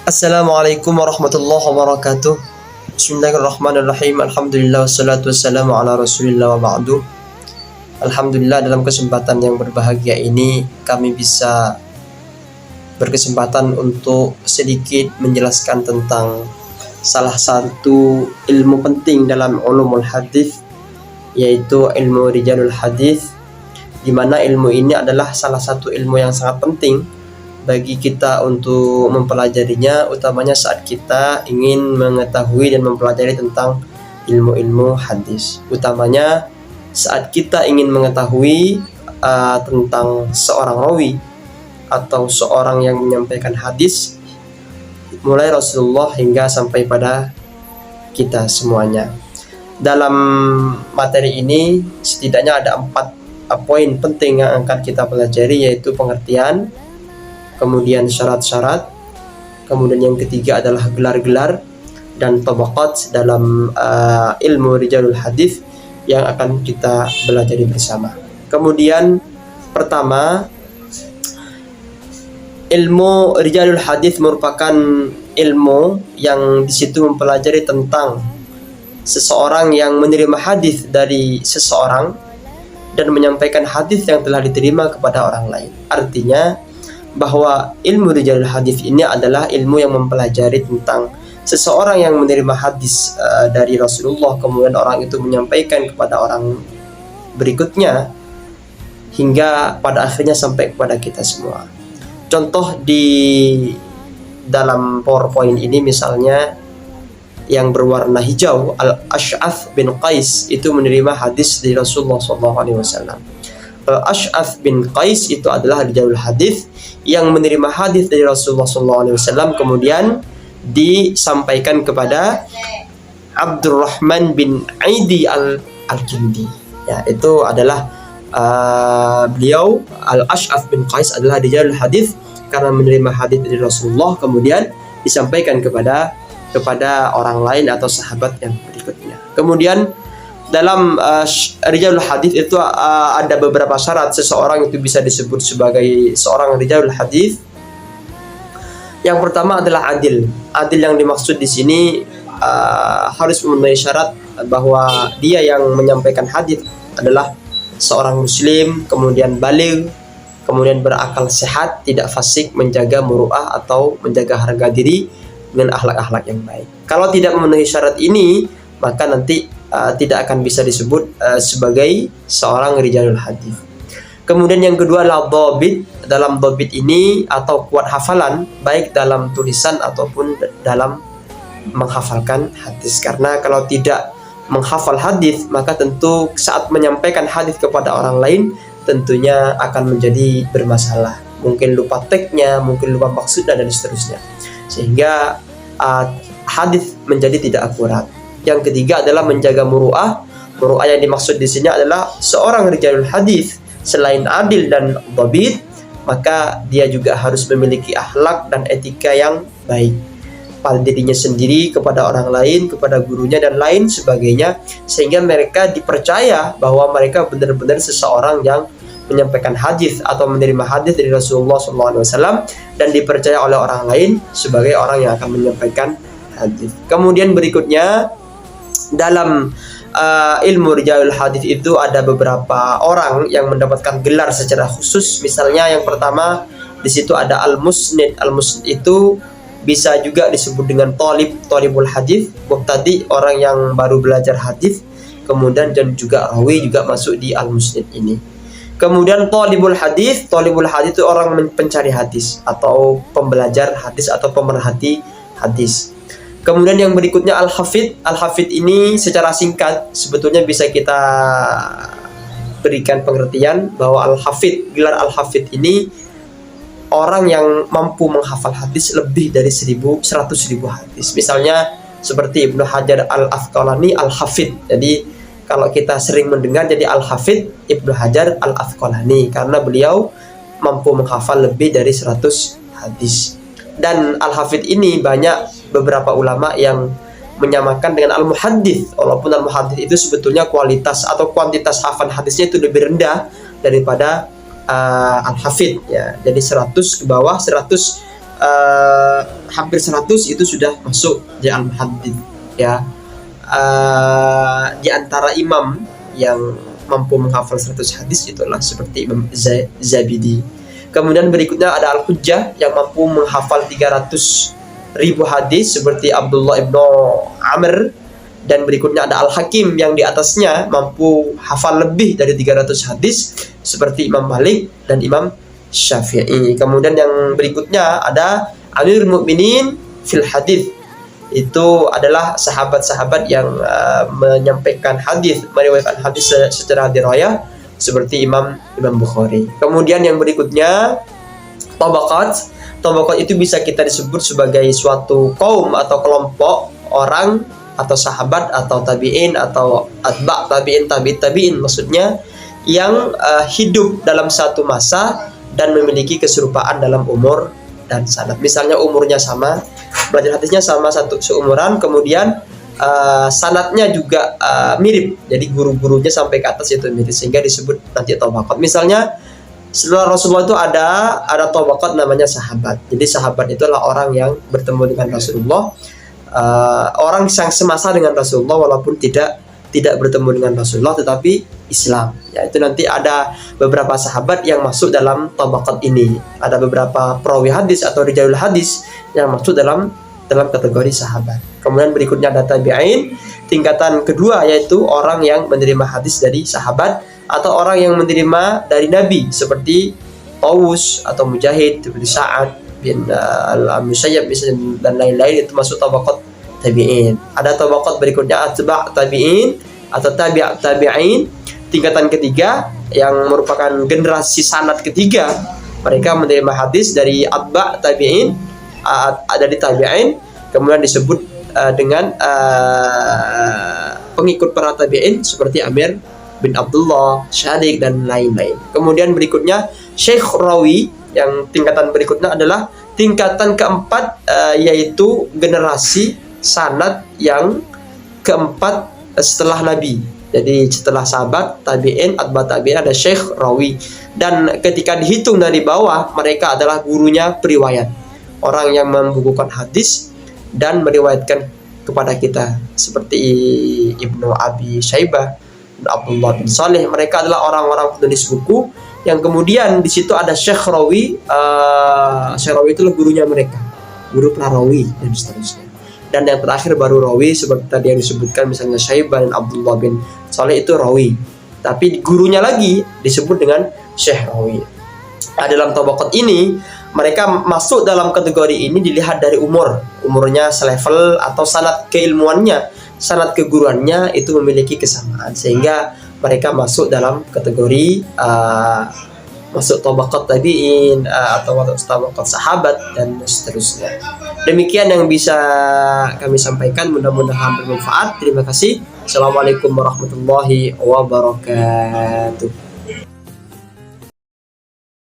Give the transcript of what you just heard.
Assalamualaikum warahmatullahi wabarakatuh. Bismillahirrahmanirrahim. Alhamdulillah wassalatu wassalamu ala rasulillah wa ba'du. Alhamdulillah, dalam kesempatan yang berbahagia ini kami bisa berkesempatan untuk sedikit menjelaskan tentang salah satu ilmu penting dalam ulumul hadis, yaitu ilmu rijalul hadis, di mana ilmu ini adalah salah satu ilmu yang sangat penting bagi kita untuk mempelajarinya, utamanya saat kita ingin mengetahui dan mempelajari tentang ilmu-ilmu hadis. Utamanya saat kita ingin mengetahui tentang seorang rawi atau seorang yang menyampaikan hadis, mulai Rasulullah hingga sampai pada kita semuanya. Dalam materi ini setidaknya ada 4 poin penting yang akan kita pelajari, yaitu pengertian, kemudian syarat-syarat, kemudian yang ketiga adalah gelar-gelar dan tabaqat dalam ilmu rijalul hadis yang akan kita pelajari bersama. Kemudian pertama, ilmu rijalul hadis merupakan ilmu yang di situ mempelajari tentang seseorang yang menerima hadis dari seseorang dan menyampaikan hadis yang telah diterima kepada orang lain. Artinya bahwa ilmu rijalul hadis ini adalah ilmu yang mempelajari tentang seseorang yang menerima hadis dari Rasulullah, kemudian orang itu menyampaikan kepada orang berikutnya hingga pada akhirnya sampai kepada kita semua. Contoh di dalam PowerPoint ini misalnya yang berwarna hijau, Al-Ash'ath bin Qais itu menerima hadis dari Rasulullah SAW. Al-Ash'ath bin Qais itu adalah rijalul hadis yang menerima hadis dari Rasulullah SAW, kemudian disampaikan kepada Abdurrahman bin Aidi al-Kindi. Ya, itu adalah beliau Al-Ash'ath bin Qais adalah rijalul hadis karena menerima hadis dari Rasulullah, kemudian disampaikan kepada orang lain atau sahabat yang berikutnya. Kemudian dalam rijalul hadis itu ada beberapa syarat seseorang itu bisa disebut sebagai seorang rijalul hadis. Yang pertama adalah adil. Adil yang dimaksud di sini harus memenuhi syarat bahwa dia yang menyampaikan hadis adalah seorang muslim, kemudian baligh, kemudian berakal sehat, tidak fasik, menjaga muru'ah atau menjaga harga diri dengan akhlak-akhlak yang baik. Kalau tidak memenuhi syarat ini, maka nanti tidak akan bisa disebut sebagai seorang rijalul hadis. Kemudian yang kedua adalah dhabit. Dalam dhabit ini atau kuat hafalan, baik dalam tulisan ataupun dalam menghafalkan hadis. Karena kalau tidak menghafal hadis, maka tentu saat menyampaikan hadis kepada orang lain tentunya akan menjadi bermasalah. Mungkin lupa teksnya, mungkin lupa maksudnya dan seterusnya. Sehingga hadis menjadi tidak akurat. Yang ketiga adalah menjaga muru'ah. Muru'ah yang dimaksud di sini adalah seorang rijalul hadis selain adil dan dhabit, maka dia juga harus memiliki akhlak dan etika yang baik pada dirinya sendiri, kepada orang lain, kepada gurunya dan lain sebagainya, sehingga mereka dipercaya bahwa mereka benar-benar seseorang yang menyampaikan hadis atau menerima hadis dari Rasulullah SAW dan dipercaya oleh orang lain sebagai orang yang akan menyampaikan hadis. Kemudian berikutnya, dalam ilmu rijalul hadis itu ada beberapa orang yang mendapatkan gelar secara khusus. Misalnya yang pertama di situ ada al-musnid. Al-musnid itu bisa juga disebut dengan talibul hadis, mubtadi, orang yang baru belajar hadis, kemudian dan juga rawi juga masuk di al-musnid ini. Kemudian talibul hadis itu orang pencari hadis atau pembelajar hadis atau pemerhati hadis. Kemudian yang berikutnya al-hafidh. Al-hafidh ini secara singkat sebetulnya bisa kita berikan pengertian bahwa al-hafidh, gelar al-hafidh ini orang yang mampu menghafal hadis lebih dari 100.000 hadis. Misalnya seperti Ibnu Hajar al-Asqalani al-hafidh. Jadi kalau kita sering mendengar jadi al-hafidh Ibnu Hajar al-Asqalani karena beliau mampu menghafal lebih dari 100 hadis. Dan al-hafidh ini banyak beberapa ulama yang menyamakan dengan al-muhaddits, walaupun al-muhaddits itu sebetulnya kualitas atau kuantitas hafal hadisnya itu lebih rendah daripada al-hafidh ya. Jadi 100 ke bawah, 100 hampir 100 itu sudah masuk di al-muhaddits ya. Di antara imam yang mampu menghafal 100 hadis itulah seperti Imam Zabidi. Kemudian berikutnya ada Al-Hujjah yang mampu menghafal 300.000 hadis seperti Abdullah ibnu Amr, dan berikutnya ada Al-Hakim yang di atasnya mampu hafal lebih dari 300 hadis seperti Imam Malik dan Imam Syafi'i. Kemudian yang berikutnya ada Amirul Mukminin fil Hadis. Itu adalah sahabat-sahabat yang menyampaikan hadis, meriwayatkan hadis secara dirayah seperti Imam Bukhari. Kemudian yang berikutnya tabaqat. Tabaqat itu bisa kita disebut sebagai suatu kaum atau kelompok orang atau sahabat atau tabi'in atau atba' tabi'in maksudnya, yang hidup dalam satu masa dan memiliki keserupaan dalam umur dan sanad. Misalnya umurnya sama, belajar hadisnya sama, seumuran, kemudian sanadnya juga mirip, jadi guru-gurunya sampai ke atas itu mirip, sehingga disebut nanti tabaqat. Misalnya setelah Rasulullah itu ada tabaqat namanya sahabat. Jadi sahabat itu adalah orang yang bertemu dengan Rasulullah, orang yang semasa dengan Rasulullah walaupun tidak bertemu dengan Rasulullah tetapi Islam. Ya, itu nanti ada beberapa sahabat yang masuk dalam tabaqat ini. Ada beberapa perawi hadis atau rijalul hadis yang masuk dalam kategori sahabat. Kemudian berikutnya ada tabi'in, tingkatan kedua yaitu orang yang menerima hadis dari sahabat atau orang yang menerima dari Nabi seperti Tawus atau Mujahid, seperti Sa'ad bin al-Musayyab dan lain-lain, itu masuk tabaqat tabi'in. Ada tabaqat berikutnya atba' tabi'in atau tabi'in, tingkatan ketiga yang merupakan generasi sanad ketiga. Mereka menerima hadis dari atba' tabi'in, dari tabi'in, kemudian disebut dengan pengikut para tabi'in seperti Amir bin Abdullah, Syadik dan lain-lain. Kemudian berikutnya Syekh Rawi, yang tingkatan berikutnya adalah tingkatan keempat, yaitu generasi sanad yang keempat setelah Nabi. Jadi setelah sahabat, tabi'in, atba tabi'in ada Syekh Rawi, dan ketika dihitung dari bawah mereka adalah gurunya periwayat, orang yang membukukan hadis dan meriwayatkan kepada kita seperti Ibnu Abi Syaibah, Abdullah bin Saleh. Mereka adalah orang-orang penulis buku yang kemudian di situ ada Syekh Rawi. Syekh Rawi itu gurunya mereka, guru perawi dan seterusnya. Dan yang terakhir baru Rawi, seperti tadi yang disebutkan misalnya Syaibah dan Abdullah bin Saleh itu Rawi, tapi gurunya lagi disebut dengan Syekh Rawi. Nah, dalam tabaqat ini mereka masuk dalam kategori ini dilihat dari umurnya selevel atau sanad keilmuannya, sanad keguruannya itu memiliki kesamaan, sehingga mereka masuk dalam kategori masuk tabaqat tabi'in atau tabaqat sahabat dan seterusnya. Demikian yang bisa kami sampaikan, mudah-mudahan bermanfaat. Terima kasih. Assalamualaikum warahmatullahi wabarakatuh.